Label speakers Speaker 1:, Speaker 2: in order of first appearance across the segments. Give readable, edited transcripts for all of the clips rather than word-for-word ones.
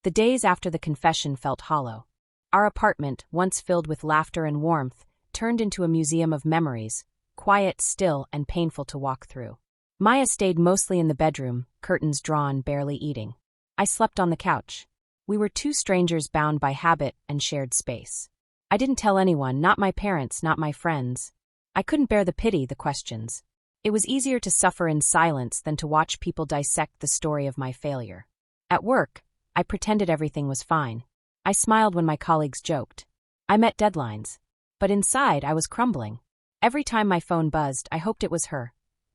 Speaker 1: The days after the confession felt hollow. Our apartment, once filled with laughter and warmth, turned into a museum of memories, quiet, still, and painful to walk through. Maya stayed mostly in the bedroom, curtains drawn, barely eating. I slept on the couch. We were two strangers bound by habit and shared space. I didn't tell anyone, not my parents, not my friends. I couldn't bear the pity, the questions. It was easier to suffer in silence than to watch people dissect the story of my failure. At work, I pretended everything was fine. I smiled when my colleagues joked. I met deadlines. But inside, I was crumbling. Every time my phone buzzed, I hoped it was her.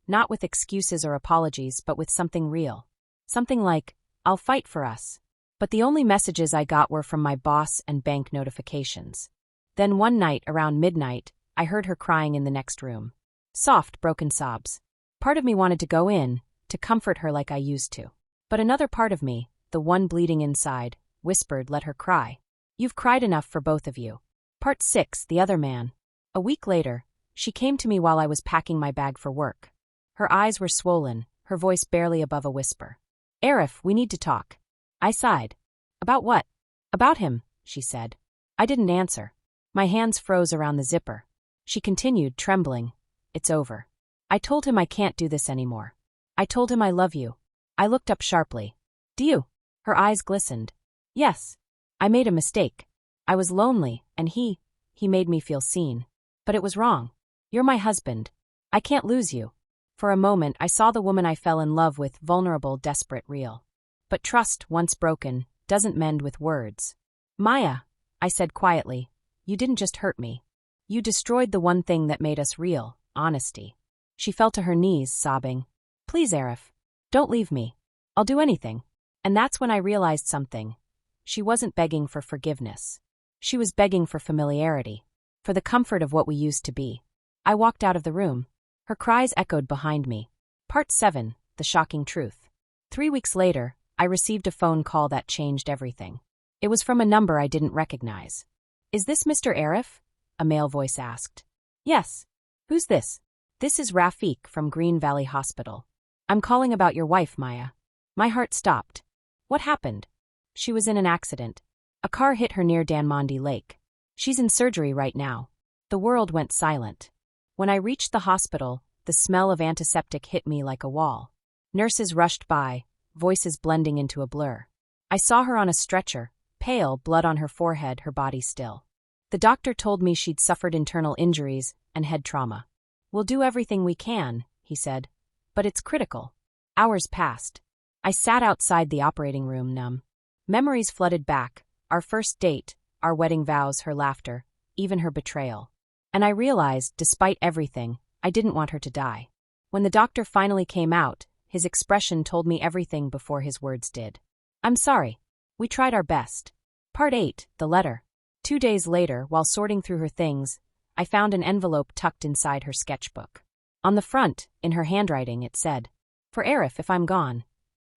Speaker 1: Not with excuses or apologies, but with something real. Something like, "I'll fight for us." But the only messages I got were from my boss and bank notifications. Then one night, around midnight, I heard her crying in the next room. Soft, broken sobs. Part of me wanted to go in, to comfort her like I used to. But another part of me, the one bleeding inside, whispered, "Let her cry. You've cried enough for both of you." Part 6, The Other Man. A week later, she came to me while I was packing my bag for work. Her eyes were swollen, her voice barely above a whisper. "Arif, we need to talk." I sighed. "About what?" "About him," she said. I didn't answer. My hands froze around the zipper. She continued, trembling. "It's over. I told him I can't do this anymore. I told him I love you." I looked up sharply. "Do you?" Her eyes glistened. "Yes. I made a mistake. I was lonely, and he made me feel seen. But it was wrong. You're my husband. I can't lose you." For a moment, I saw the woman I fell in love with, vulnerable, desperate, real. But trust, once broken, doesn't mend with words. "Maya," I said quietly, "you didn't just hurt me. You destroyed the one thing that made us real, honesty." She fell to her knees, sobbing. "Please, Arif. Don't leave me. I'll do anything." And that's when I realized something. She wasn't begging for forgiveness. She was begging for familiarity, for the comfort of what we used to be. I walked out of the room. Her cries echoed behind me. Part 7, The Shocking Truth. 3 weeks later, I received a phone call that changed everything. It was from a number I didn't recognize. "Is this Mr. Arif?" a male voice asked. "Yes." "Who's this?" "This is Rafiq from Green Valley Hospital. I'm calling about your wife, Maya." My heart stopped. "What happened?" "She was in an accident. A car hit her near Danmondi Lake. She's in surgery right now." The world went silent. When I reached the hospital, the smell of antiseptic hit me like a wall. Nurses rushed by, voices blending into a blur. I saw her on a stretcher, pale, blood on her forehead, her body still. The doctor told me she'd suffered internal injuries and head trauma. "We'll do everything we can," he said. "But it's critical." Hours passed. I sat outside the operating room, numb. Memories flooded back, our first date, our wedding vows, her laughter, even her betrayal. And I realized, despite everything, I didn't want her to die. When the doctor finally came out, his expression told me everything before his words did. "I'm sorry. We tried our best." Part 8, The Letter. 2 days later, while sorting through her things, I found an envelope tucked inside her sketchbook. On the front, in her handwriting, it said, "For Arif if I'm gone."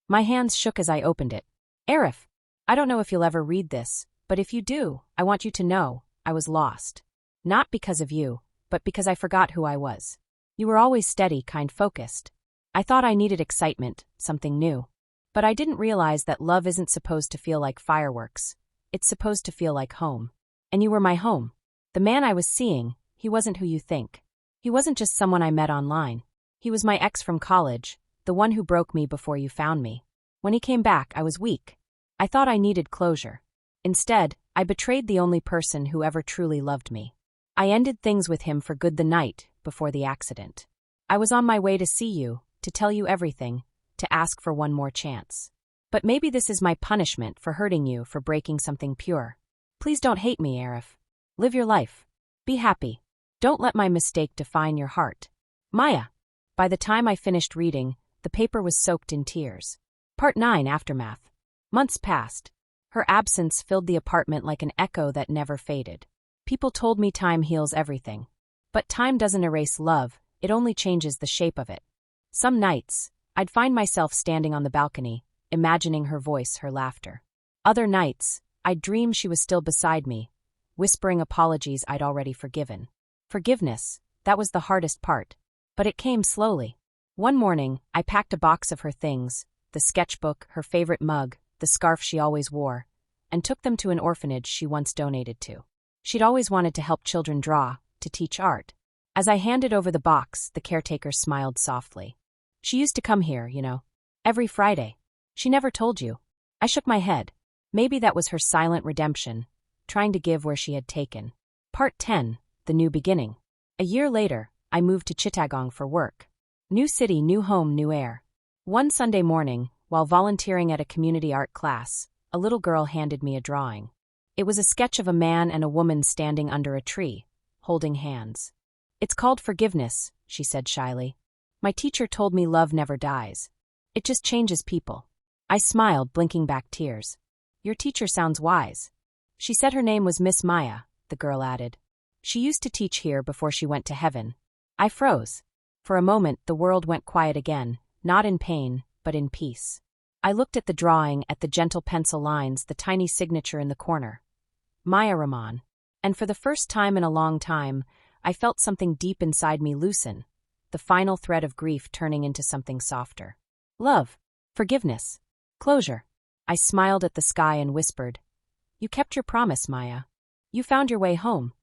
Speaker 1: My hands shook as I opened it. "Arif, I don't know if you'll ever read this, but if you do, I want you to know, I was lost. Not because of you, but because I forgot who I was. You were always steady, kind, focused. I thought I needed excitement, something new. But I didn't realize that love isn't supposed to feel like fireworks. It's supposed to feel like home. And you were my home. The man I was seeing, he wasn't who you think. He wasn't just someone I met online. He was my ex from college, the one who broke me before you found me. When he came back, I was weak. I thought I needed closure. Instead, I betrayed the only person who ever truly loved me. I ended things with him for good the night before the accident. I was on my way to see you, to tell you everything, to ask for one more chance. But maybe this is my punishment for hurting you, for breaking something pure. Please don't hate me, Arif. Live your life. Be happy. Don't let my mistake define your heart. Maya." By the time I finished reading, the paper was soaked in tears. Part 9, Aftermath. Months passed. Her absence filled the apartment like an echo that never faded. People told me time heals everything. But time doesn't erase love, it only changes the shape of it. Some nights, I'd find myself standing on the balcony, imagining her voice, her laughter. Other nights, I'd dream she was still beside me, whispering apologies I'd already forgiven. Forgiveness, that was the hardest part. But it came slowly. One morning, I packed a box of her things, the sketchbook, her favorite mug, the scarf she always wore, and took them to an orphanage she once donated to. She'd always wanted to help children draw, to teach art. As I handed over the box, the caretaker smiled softly. She used to come here, every Friday. She never told you. I shook my head. Maybe that was her silent redemption, trying to give where she had taken. Part 10, The New Beginning. A year later, I moved to Chittagong for work. New city, new home, new air. One Sunday morning, while volunteering at a community art class, a little girl handed me a drawing. It was a sketch of a man and a woman standing under a tree, holding hands. "It's called forgiveness," she said shyly. "My teacher told me love never dies. It just changes people." I smiled, blinking back tears. "Your teacher sounds wise." "She said her name was Miss Maya," the girl added. "She used to teach here before she went to heaven." I froze. For a moment, the world went quiet again, not in pain, but in peace. I looked at the drawing, at the gentle pencil lines, the tiny signature in the corner. Maya Rahman. And for the first time in a long time, I felt something deep inside me loosen, the final thread of grief turning into something softer. Love. Forgiveness. Closure. I smiled at the sky and whispered, "You kept your promise, Maya. You found your way home."